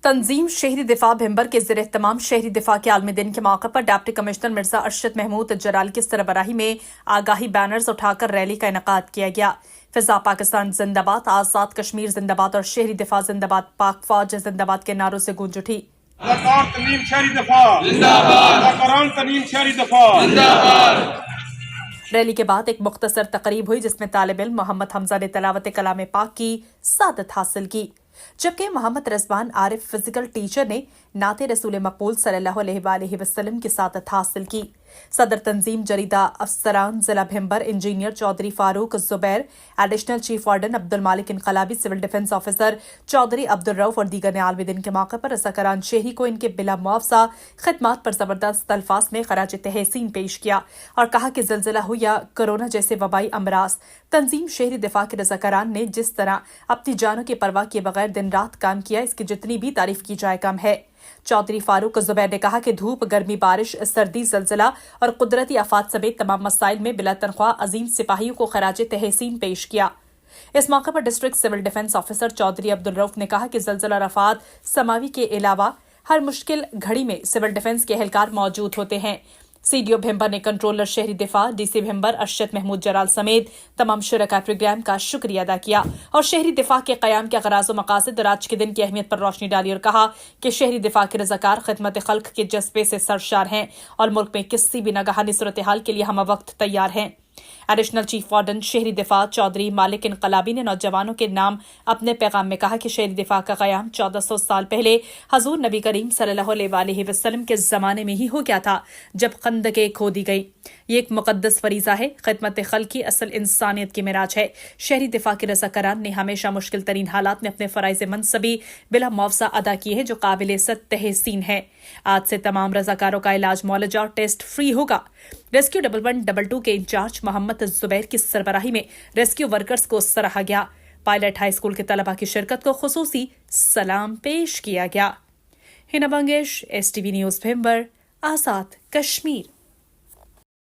तंजीम शहरी दिफा भिंबर के ज़ेर एहतमाम शहरी दिफा के आलमी दिन के मौके पर डिप्टी कमिश्नर मिर्जा अरशद महमूद जलाल की सरबराही में आगाही बैनर्स उठाकर रैली का इनेकाद किया गया। फिजा पाकिस्तान जिंदाबाद, आज़ाद कश्मीर जिंदाबाद और शहरी दिफा जिंदाबाद, पाक फौज जिंदाबाद के नारों से गूंज उठी। रैली के बाद एक मुख्तसर तकरीब हुई जिसमें तालिब इल्म मोहम्मद हमजा ने तलावत कलाम पाक की सादत हासिल की, जबकि मोहम्मद रिजवान आरिफ फिजिकल टीचर ने नाते रसूल मकबूल सल्लल्लाहु अलैहि वसल्लम की सादत हासिल की। सदर तंजीम जरीदा अफसरान जिला Bhimber engineer Chaudhry Farooq Zubair, additional chief warden Abdul Malik Inqalabi, civil defence officer Chaudhry Abdul Rauf और दीगर ने आलमी दिन के मौके पर रज़ाकारान शहरी को इनके बिला मुआवजा खिदमात पर जबरदस्त अल्फाज में खराज तहसीन पेश किया और कहा कि ज़िलज़िला हो या कोरोना जैसे वबाई अमराज, तंजीम शहरी दिफा के रज़ाकारान ने जिस तरह अपनी जानों की परवाह किए बगैर दिन रात काम किया, इसकी जितनी भी तारीफ की जाए कम है। चौधरी फारूक जुबैर ने कहा कि धूप, गर्मी, बारिश, सर्दी, ज़लज़ला और कुदरती आफात समेत तमाम मसाइल में बिला तनख्वाह अजीम सिपाहियों को खराज तहसीन पेश किया। इस मौके पर district civil defence officer Chaudhry Abdul Rauf ने कहा कि ज़लज़ला और आफात समावी के अलावा हर मुश्किल घड़ी में सिविल डिफेंस के एहलकार मौजूद होते हैं। सीडीओ भिंबर ने कंट्रोलर शहरी दिफा डीसी भिंबर अरशद महमूद जलाल समेत तमाम शुरका प्रोग्राम का शुक्रिया अदा किया और शहरी दिफा के क़याम के ग़राज़ व मक़ासिद और आज के दिन की अहमियत पर रोशनी डाली और कहा कि शहरी दिफा के रज़ाकार खिदमत खल्क के जज्बे से सरशार हैं और मुल्क में किसी भी नागहानी सूरत हाल के लिए हम वक्त तैयार हैं। एडिशनल चीफ वार्डन शहरी दिफा चौधरी मालिक इनकलाबी ने नौजवानों के नाम अपने पैगाम में कहा कि शहरी दिफा का क़याम 1400 साल पहले हजूर नबी करीम सल्लल्लाहु अलैहि वसल्लम के ज़माने में ही हो गया था, जब खंदकें खोदी गई। ये एक मुक़द्दस फरीज़ा है, खिदमत खल्क की असल इंसानियत की मिराज है। शहरी दिफा के रज़ाकारान ने हमेशा मुश्किल तरीन हालात में अपने फ़राइज़ मनसबी बिला मुआवजा अदा किए हैं, जो काबिल तहसीन है। आज से तमाम रज़ाकारों का इलाज, मुआलजा और टेस्ट फ्री होगा। रेस्क्यू 1112 के इंचार्ज मोहम्मद जुबैर की सरबराही में रेस्क्यू वर्कर्स को सराहा गया। पायलट हाई स्कूल के तलबा की शिरकत को खुसूसी सलाम पेश किया गया। Hina Bangesh, STV news Bhimber, Azad Kashmir.